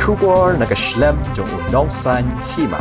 Shubor nakaslem jong unongsan Hima.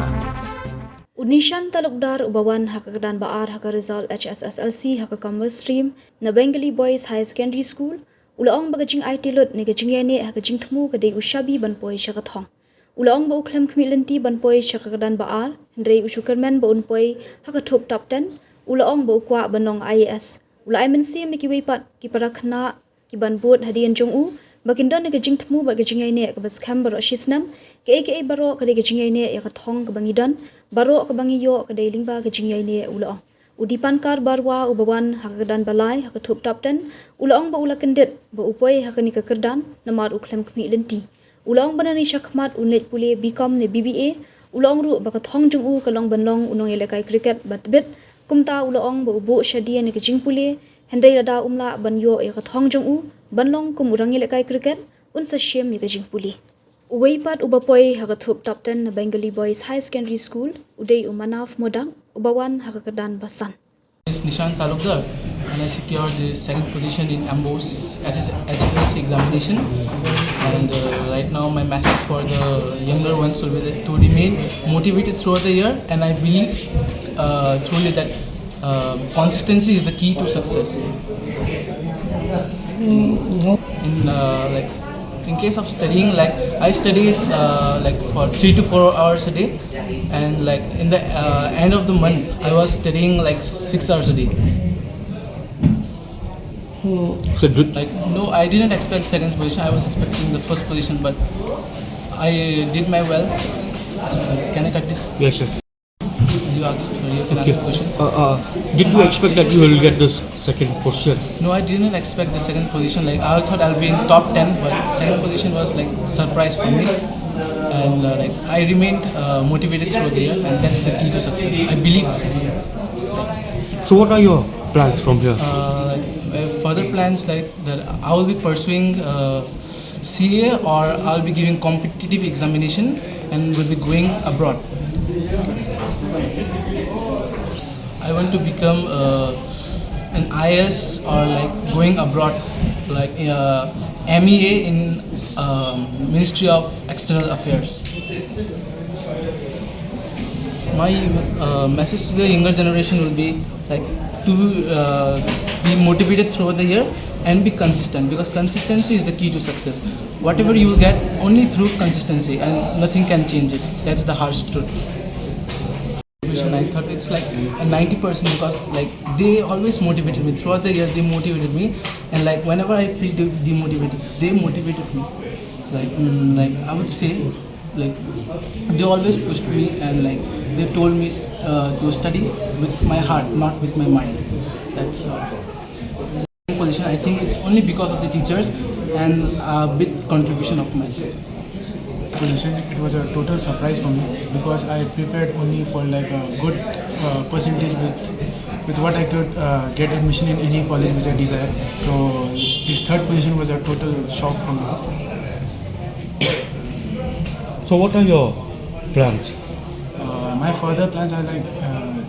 Unishan talukdar ubawan hakakadan baar haka result HSSLC haka commerce stream na Bengalee Boys High Secondary School ulaong bagajing IT lot ni gajing yane haka jing thmu kadai ushabi banpoi shakathong ulaong ba uklem kmilanti banpoi shakakadan baar ndrei ushukermen ba unpoi haka Thup top 10 ulaong ba ukwa banong IAS ulai mensi mikiwei pat ki parakhna ki banbot hadian jong u Bagindon ni gajing thmu ba gajing yane ka bas kham baro shisnam ke baro ka gajing yane ya ka thong ka bangidon baro ka bangiyo ka dailing ba gajing yane ulo udipan kar barwa ubawan hakadan balai haka Thup top 10 ulong ba ula kendit ba upoi haka ni ka kerdan namar uklem kmi lenti ulong banani shakmat unet pule bicom ne BBA ulong ru ba ka thong jung u ka long banlong unong elekai cricket batbit kumta ulong ba ubo shadia ni gajing pule hendai rada umla banyo ya ka thong jung u banlong kum urangi lekai cricket un sa shem mi gajing puli uwei pat ubapoi haka Thup top 10 na Bengalee Boys High Secondary School udai umanaf modang ubawan haka kedan basan is Nishan Talukdar and I secured the second position in AMBO's SSLC examination and right now my message for the younger ones will be to remain motivated throughout the year and I believe truly that consistency is the key to success. In case of studying, like I studied like for 3 to 4 hours a day, and like in the end of the month, I was studying like 6 hours a day. So like no, I didn't expect second position. I was expecting the first position, but I did my well. Can I cut this? yes, sir. You can ask questions. Did you expect that you will get this second position? No, I didn't expect the second position. Like I thought I'll be in top 10, but second position was like surprise for me. And like I remained motivated throughout the year, and that's the key to success. I believe. So what are your plans from here? My further plans like that I will be pursuing CA or I'll be giving competitive examination and will be going abroad. I want to become an IS or like going abroad, like MEA in Ministry of External Affairs. My message to the younger generation will be like to be motivated throughout the year and be consistent, because consistency is the key to success. Whatever you will get only through consistency, and nothing can change it. That's the harsh truth. I thought it's like a 90% because like they always motivated me throughout the years. They motivated me, and like whenever I feel demotivated, they motivated me. Like I would say, like they always pushed me, and like they told me to study with my heart, not with my mind. That's position. I think it's only because of the teachers and a bit contribution of myself. Position, it was a total surprise for me because I prepared only for like a good percentage with what I could get admission in any college which I desire. So this third position was a total shock for me. So what are your plans? My further plans are like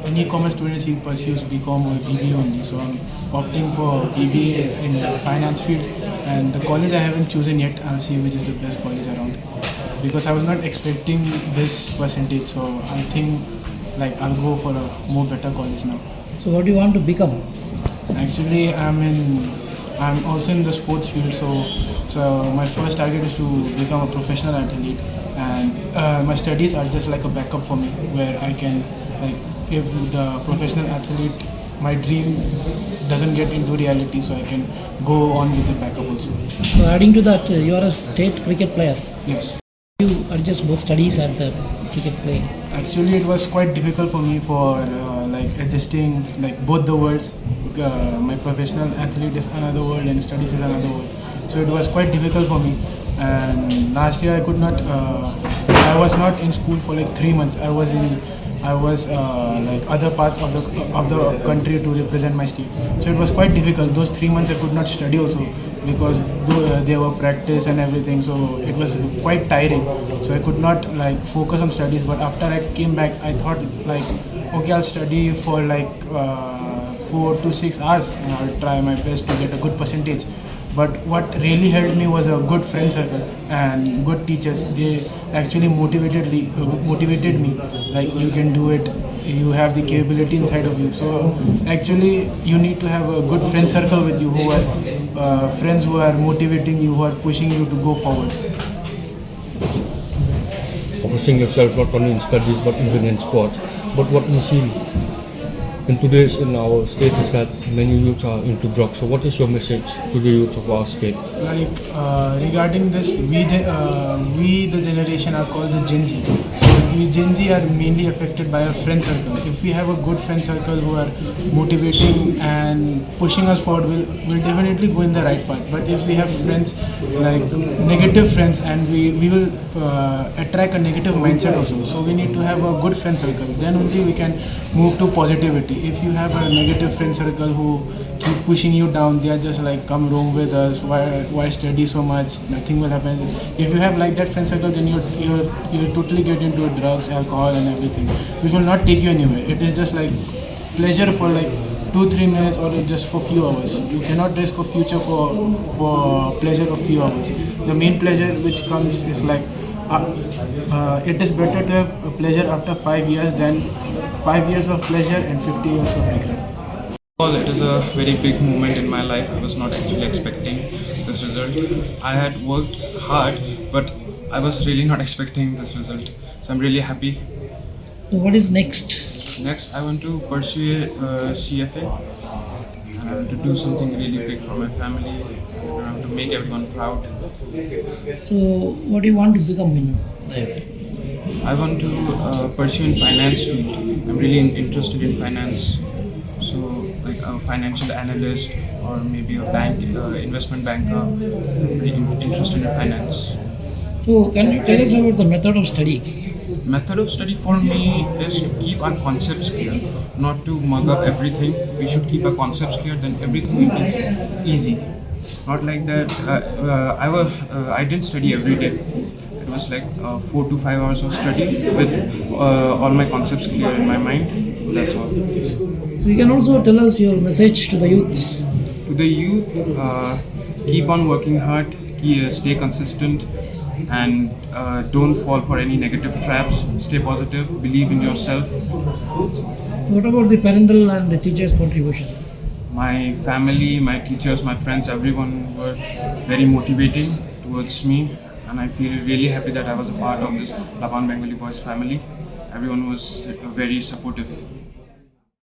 any commerce student he pursues BCom or BBA only. So I'm opting for BBA in the finance field, and the college I haven't chosen yet. I'll see which is the best college around, because I was not expecting this percentage. So I think like I'll go for a more better college now. So what do you want to become? Actually, I'm also in the sports field. So my first target is to become a professional athlete, and my studies are just like a backup for me, where I can like if the professional athlete, my dream doesn't get into reality, so I can go on with the backup also. So adding to that, you are a state cricket player. Yes. You adjust both studies and the cricket playing. Actually, it was quite difficult for me for like adjusting like both the worlds. My professional athlete is another world and studies is another world. So it was quite difficult for me. And last year I could not. I was not in school for like 3 months. I was like other parts of the country to represent my state. So it was quite difficult. Those 3 months I could not study also, because there were practice and everything, so it was quite tiring. So I could not like focus on studies. But after I came back, I thought like, okay, I'll study for like 4 to 6 hours and I'll try my best to get a good percentage. But what really helped me was a good friend circle and good teachers. They actually motivated me. Like, you can do it. You have the capability inside of you. So actually, you need to have a good friend circle with you, who are friends who are motivating you, who are pushing you to go forward. Focusing yourself not only in studies but even in sports. But what we see in our state is that many youths are into drugs. So what is your message to the youth of our state? Like, regarding this, we the generation are called the Gen Z. So the Gen Z are mainly affected by our friend circle. If we have a good friend circle who are motivating and pushing us forward, we'll definitely go in the right path. But if we have friends like negative friends, and we will attract a negative mindset also. So we need to have a good friend circle. Then only we can move to positivity. If you have a negative friend circle who keep pushing you down, they are just like, come roam with us, why study so much, nothing will happen. If you have like that friend circle, then you'll totally get into drugs, alcohol and everything, which will not take you anywhere. It is just like pleasure for like 2-3 minutes, or just for few hours. You cannot risk a future for pleasure of few hours. The main pleasure which comes is like, it is better to have a pleasure after 5 years than 5 years of pleasure and 50 years of regret. Well, it is a very big moment in my life. I was not actually expecting this result. I had worked hard, but I was really not expecting this result. So I'm really happy. So what is next? Next, I want to pursue CFA, to do something really big for my family, to make everyone proud. So what do you want to become in life? I want to pursue in finance field. I'm really interested in finance. So like a financial analyst, or maybe a bank, investment banker. I'm really interested in finance. So can you tell us about the method of study? Method of study for me is to keep our concepts clear, not to mug up everything. We should keep our concepts clear, then everything will be easy. Not like that. I didn't study every day. It was like 4 to 5 hours of study with all my concepts clear in my mind. That's all. So you can also tell us your message to the youths. To the youth, keep on working hard, stay consistent, and don't fall for any negative traps. Stay positive, believe in yourself. What about the parental and the teachers' contribution? My family, my teachers, my friends, everyone were very motivating towards me, and I feel really happy that I was a part of this Bengalee Boys family. Everyone was very supportive.